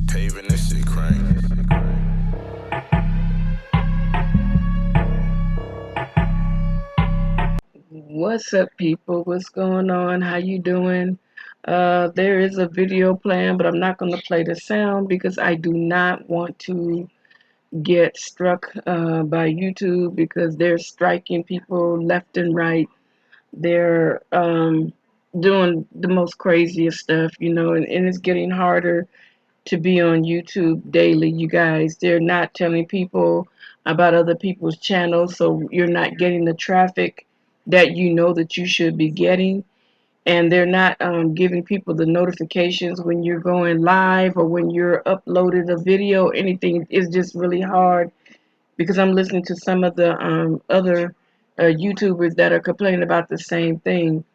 Paving this shit crank. What's up, people? What's going on? How you doing? There is a video plan, but I'm not going to play the sound because I do not want to get struck by YouTube because they're striking people left and right. They're doing the most craziest stuff, and it's getting harder to be on YouTube daily, you guys. They're not telling people about other people's channels, so you're not getting the traffic that you know that you should be getting. And they're not giving people the notifications when you're going live or when you're uploaded a video. Anything is just really hard because I'm listening to some of the other YouTubers that are complaining about the same thing.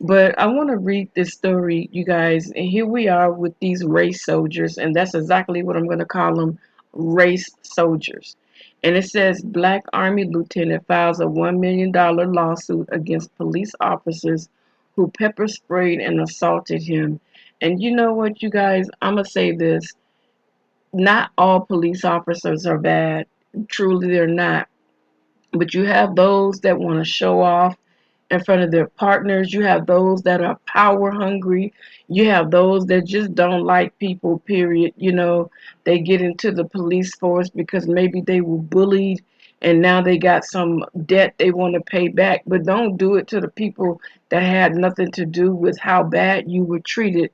But I want to read this story, you guys. And here we are with these race soldiers, and that's exactly what I'm going to call them, race soldiers. And it says Black Army lieutenant files a $1 million lawsuit against police officers who pepper sprayed and assaulted him. And you know what, you guys? I'm going to say this. Not all police officers are bad. Truly, they're not. But you have those that want to show off in front of their partners. You have those that are power hungry. You have those that just don't like people, period. They get into the police force because maybe they were bullied and now they got some debt they want to pay back. But don't do it to the people that had nothing to do with how bad you were treated,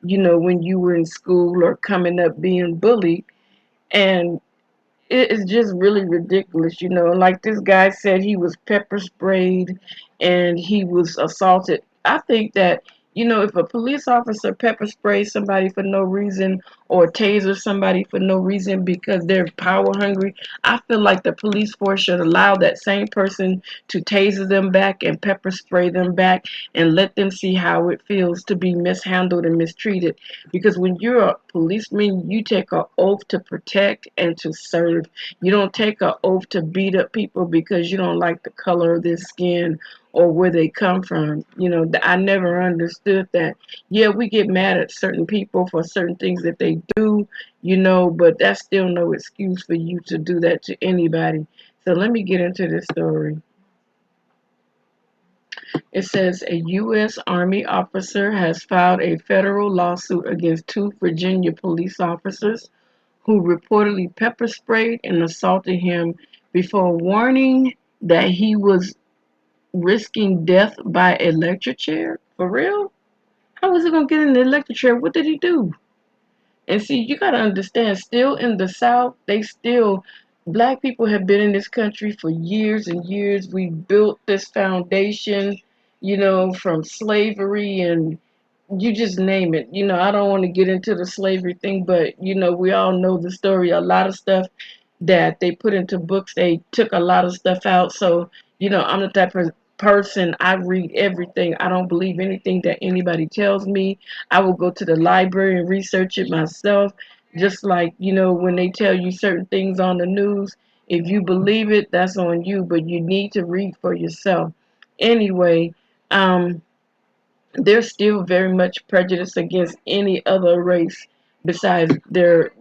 when you were in school or coming up being bullied. And it is just really ridiculous, Like this guy said, he was pepper sprayed and he was assaulted. I think that, if a police officer pepper sprays somebody for no reason or taser somebody for no reason because they're power hungry, I feel like the police force should allow that same person to taser them back and pepper spray them back and let them see how it feels to be mishandled and mistreated. Because when you're a policeman, you take an oath to protect and to serve. You don't take an oath to beat up people because you don't like the color of their skin or where they come from. I never understood that. Yeah, we get mad at certain people for certain things that they do, but that's still no excuse for you to do that to anybody. So let me get into this story. It says a U.S. Army officer has filed a federal lawsuit against two Virginia police officers who reportedly pepper sprayed and assaulted him before warning that he was risking death by electric chair. For real? How was he gonna get in the electric chair? What did he do? And see, you gotta understand, still in the South, black people have been in this country for years and years. We built this foundation, from slavery and you just name it. I don't want to get into the slavery thing, but we all know the story. A lot of stuff that they put into books, they took a lot of stuff out. So, I'm the type of person, I read everything. I don't believe anything that anybody tells me. I will go to the library and research it myself. Just like, when they tell you certain things on the news, if you believe it, that's on you, but you need to read for yourself. Anyway, they're still very much prejudiced against any other race besides their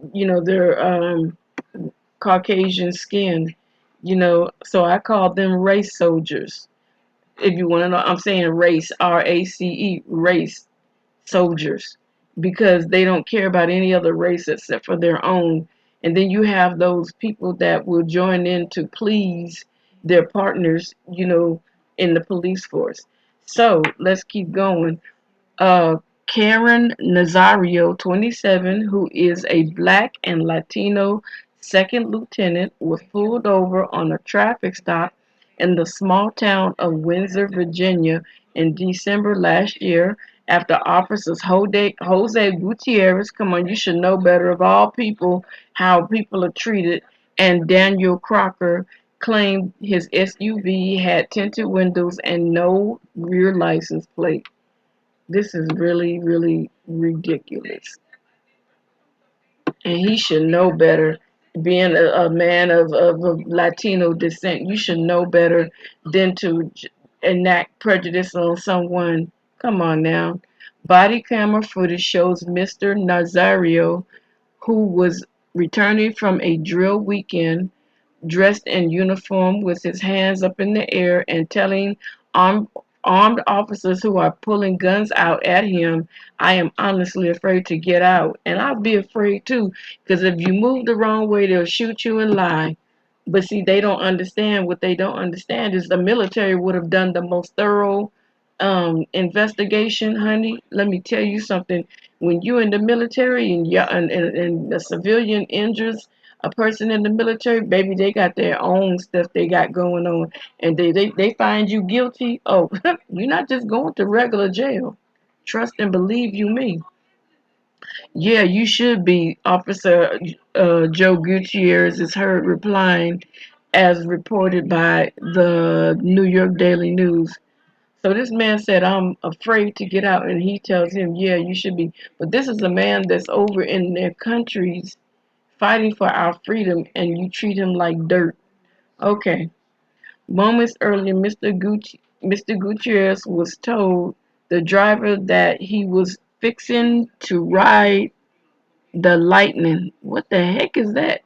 Caucasian skin, so I call them race soldiers. If you want to know, I'm saying race, RACE, race soldiers, because they don't care about any other race except for their own. And then you have those people that will join in to please their partners, in the police force. So let's keep going. uh, Karen Nazario, 27, who is a black and Latino second lieutenant, was pulled over on a traffic stop in the small town of Windsor, Virginia, in December last year after officers Jose Gutierrez, come on, you should know better of all people how people are treated, and Daniel Crocker claimed his SUV had tinted windows and no rear license plate. This is really, really ridiculous. and he should know better. Being a man of Latino descent, you should know better than to enact prejudice on someone. Come on now. Body camera footage shows Mr. Nazario, who was returning from a drill weekend, dressed in uniform with his hands up in the air and telling armed, armed officers who are pulling guns out at him, I am honestly afraid to get out. And I'll be afraid too, because if you move the wrong way, they'll shoot you and lie. But see, they don't understand. What they don't understand is the military would have done the most thorough investigation, honey. Let me tell you something. When you in the military and a civilian injures a person in the military, baby, they got their own stuff they got going on. And they find you guilty. Oh, you're not just going to regular jail. Trust and believe you me. Yeah, you should be. Officer Joe Gutierrez is heard replying as reported by the New York Daily News. So this man said, I'm afraid to get out. And he tells him, yeah, you should be. But this is a man that's over in their countries fighting for our freedom, and you treat him like dirt. Okay. Moments earlier, Mr. Gutierrez was told the driver that he was fixing to ride the Lightning. What the heck is that?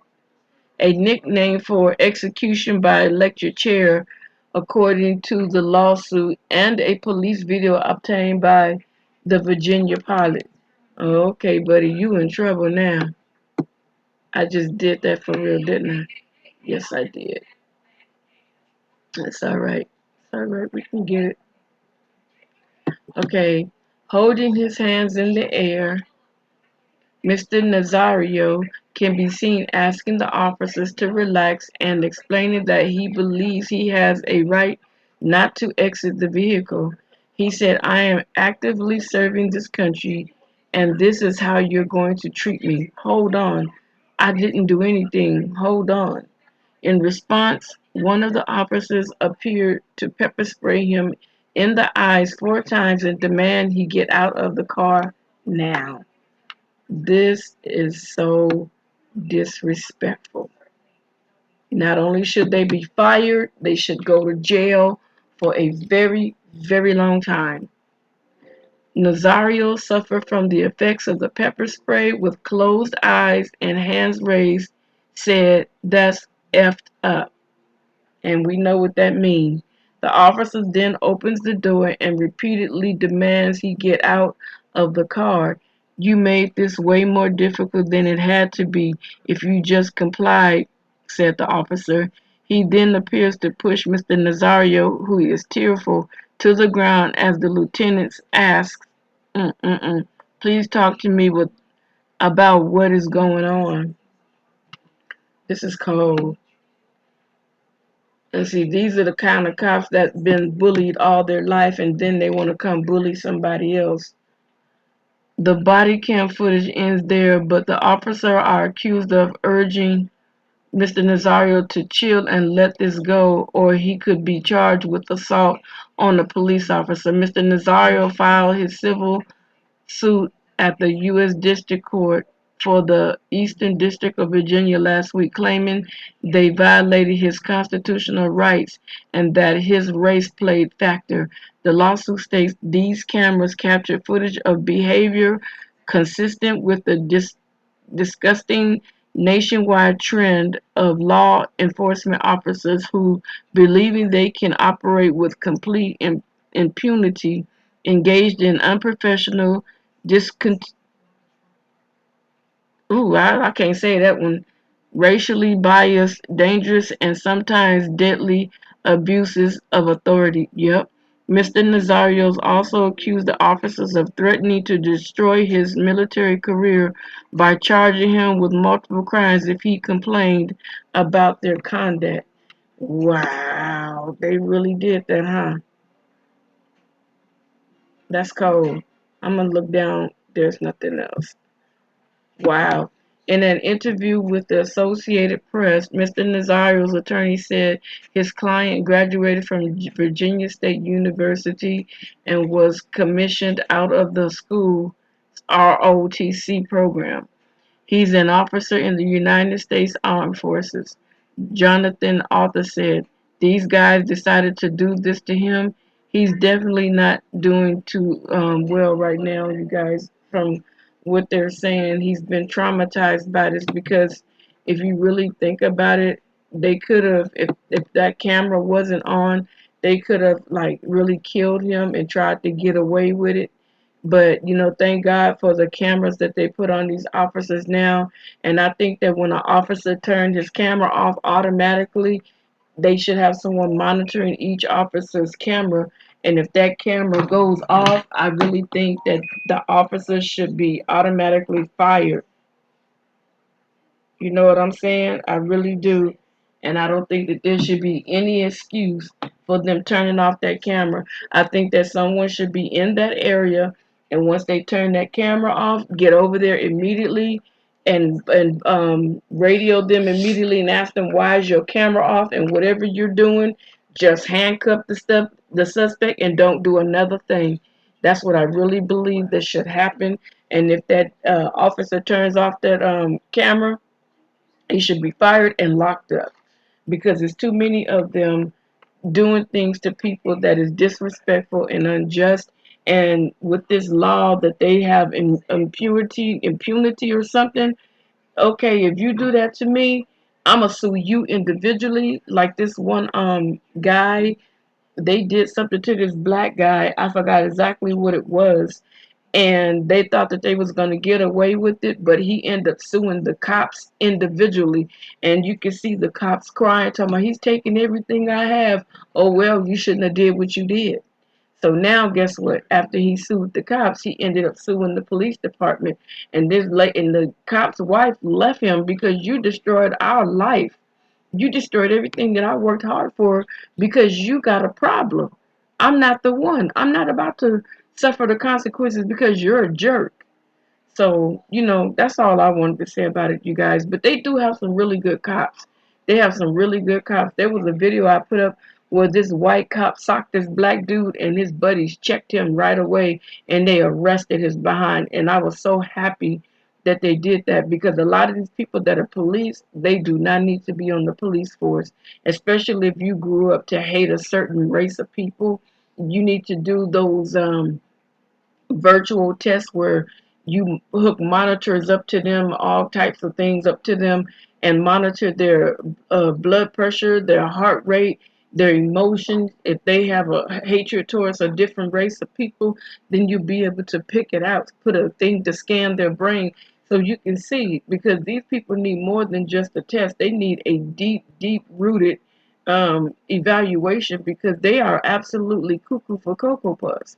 A nickname for execution by electric chair, according to the lawsuit and a police video obtained by the Virginia pilot. Okay, buddy, you in trouble now. I just did that for real, didn't I? Yes, I did. It's all right. It's all right. We can get it. Okay. Holding his hands in the air, Mr. Nazario can be seen asking the officers to relax and explaining that he believes he has a right not to exit the vehicle. He said, I am actively serving this country, and this is how you're going to treat me. Hold on. I didn't do anything. Hold on. In response, one of the officers appeared to pepper spray him in the eyes 4 times and demand he get out of the car now. This is so disrespectful. Not only should they be fired, they should go to jail for a very, very long time. Nazario suffered from the effects of the pepper spray with closed eyes and hands raised, said, That's effed up. And we know what that means. The officer then opens the door and repeatedly demands he get out of the car. You made this way more difficult than it had to be if you just complied, said the officer. He then appears to push Mr. Nazario, who is tearful, to the ground as the lieutenant asks, please talk to me about what is going on. This is cold. And see, these are the kind of cops that been bullied all their life and then they want to come bully somebody else. The body cam footage ends there, but the officers are accused of urging Mr. Nazario to chill and let this go, or he could be charged with assault on a police officer. Mr. Nazario filed his civil suit at the U.S. District Court for the Eastern District of Virginia last week, claiming they violated his constitutional rights and that his race played factor. The lawsuit states these cameras captured footage of behavior consistent with the disgusting nationwide trend of law enforcement officers who, believing they can operate with complete impunity, engaged in unprofessional, discon- I can't say that one, racially biased, dangerous, and sometimes deadly abuses of authority. Yep. Mr. Nazarios also accused the officers of threatening to destroy his military career by charging him with multiple crimes if he complained about their conduct. Wow, they really did that, huh? That's cold. I'm gonna look down. There's nothing else. Wow. In an interview with the Associated Press, Mr. Nazario's attorney said his client graduated from Virginia State University and was commissioned out of the school's ROTC program. He's an officer in the United States Armed Forces. Jonathan Arthur said, "These guys decided to do this to him. He's definitely not doing too well right now, you guys, from what they're saying. He's been traumatized by this because if you really think about it, they could have, if that camera wasn't on, they could have like really killed him and tried to get away with it. But thank God for the cameras that they put on these officers now. And I think that when an officer turned his camera off automatically, they should have someone monitoring each officer's camera. And if that camera goes off, I really think that the officer should be automatically fired. You know what I'm saying? I really do. And I don't think that there should be any excuse for them turning off that camera. I think that someone should be in that area, and once they turn that camera off, get over there immediately and radio them immediately and ask them why is your camera off, and whatever you're doing, just handcuff the suspect and don't do another thing. That's what I really believe that should happen. And if that officer turns off that camera, he should be fired and locked up because there's too many of them doing things to people that is disrespectful and unjust. And with this law that they have in impunity or something, okay, if you do that to me, I'ma sue you individually. Like this one guy, they did something to this black guy. I forgot exactly what it was, and they thought that they was going to get away with it, but he ended up suing the cops individually. And you can see the cops crying, talking about he's taking everything I have. Oh well, you shouldn't have did what you did. So now guess what, after he sued the cops, he ended up suing the police department. And the cop's wife left him because you destroyed our life. You destroyed everything that I worked hard for because you got a problem. I'm not the one. I'm not about to suffer the consequences because you're a jerk. So, that's all I wanted to say about it, you guys. But they do have some really good cops. They have some really good cops. There was a video I put up where this white cop socked this black dude and his buddies checked him right away and they arrested his behind. And I was so happy that they did that because a lot of these people that are police, they do not need to be on the police force, especially if you grew up to hate a certain race of people. You need to do those virtual tests where you hook monitors up to them, all types of things up to them, and monitor their blood pressure, their heart rate, their emotions. If they have a hatred towards a different race of people, then you'll be able to pick it out, put a thing to scan their brain so you can see, because these people need more than just a test. They need a deep, deep rooted evaluation because they are absolutely cuckoo for Cocoa Puffs.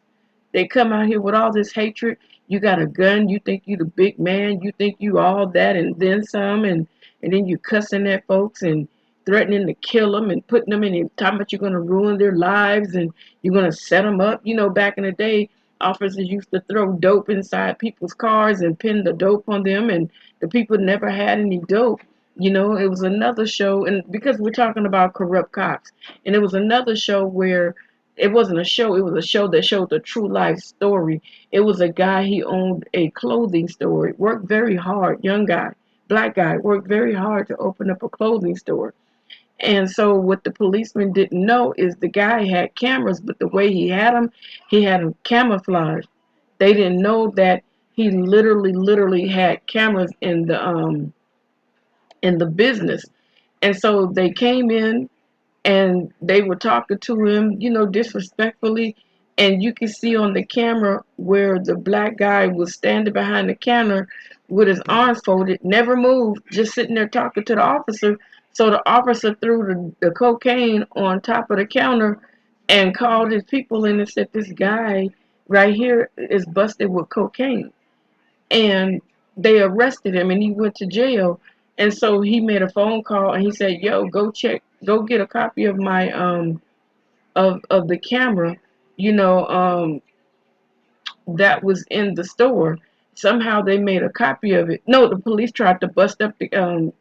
They come out here with all this hatred. You got a gun. You think you the big man. You think you all that and then some. And then you cussing at folks and threatening to kill them and putting them in and talking about you're going to ruin their lives and you're going to set them up. Back in the day, officers used to throw dope inside people's cars and pin the dope on them, and the people never had any dope. It was another show, and because we're talking about corrupt cops, and it was another show where it wasn't a show, it was a show that showed the true life story. It was a guy, he owned a clothing store, worked very hard, young guy, black guy, worked very hard to open up a clothing store. And so what the policeman didn't know is the guy had cameras, but the way he had them camouflaged. They didn't know that he literally had cameras in the business. And so they came in and they were talking to him, disrespectfully. And you can see on the camera where the black guy was standing behind the counter with his arms folded, never moved, just sitting there talking to the officer. So the officer threw the cocaine on top of the counter and called his people in and said, "This guy right here is busted with cocaine." And they arrested him and he went to jail. And so he made a phone call and he said, "Yo, go get a copy of my of the camera, you know, um, that was in the store." somehow they made a copy of it. No, the police tried to bust up the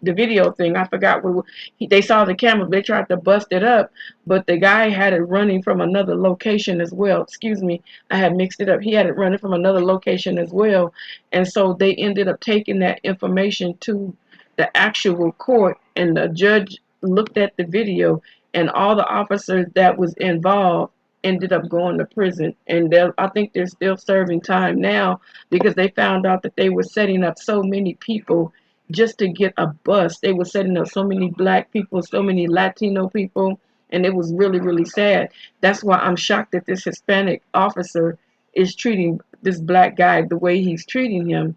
video thing. I forgot what they saw the camera. They tried to bust it up, but the guy had it running from another location as well. Excuse me, I had mixed it up. He had it running from another location as well, and so they ended up taking that information to the actual court, and the judge looked at the video, and all the officers that was involved ended up going to prison, and I think they're still serving time now because they found out that they were setting up so many people just to get a bus. They were setting up so many black people, so many Latino people, and it was really, really sad. That's why I'm shocked that this Hispanic officer is treating this black guy the way he's treating him,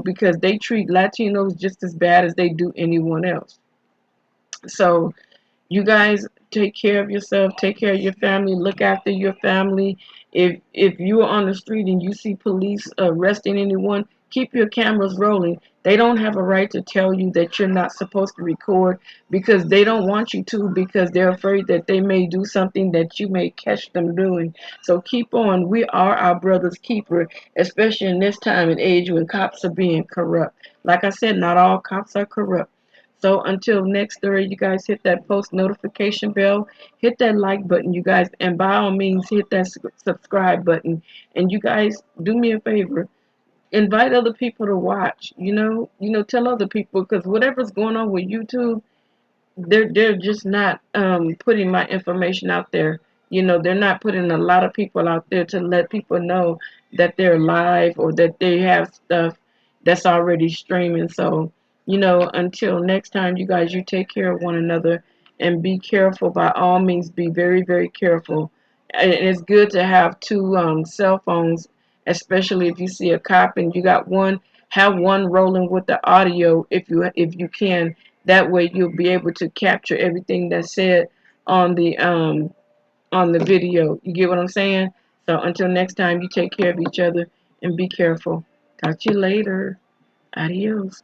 because they treat Latinos just as bad as they do anyone else. So you guys take care of yourself, take care of your family, look after your family. If you are on the street and you see police arresting anyone, keep your cameras rolling. They don't have a right to tell you that you're not supposed to record because they don't want you to, because they're afraid that they may do something that you may catch them doing. So keep on. We are our brother's keeper, especially in this time and age when cops are being corrupt. Like I said, not all cops are corrupt. So until next Thursday, you guys hit that post notification bell, hit that like button, you guys, and by all means hit that subscribe button. And you guys, do me a favor, invite other people to watch. Tell other people, because whatever's going on with YouTube, they're just not putting my information out there. They're not putting a lot of people out there to let people know that they're live or that they have stuff that's already streaming. So, until next time, you guys, you take care of one another and be careful. By all means, be very, very careful. And it's good to have two cell phones, especially if you see a cop and you got one. Have one rolling with the audio if you can. That way you'll be able to capture everything that's said on the video. You get what I'm saying? So until next time, you take care of each other and be careful. Talk to you later. Adios.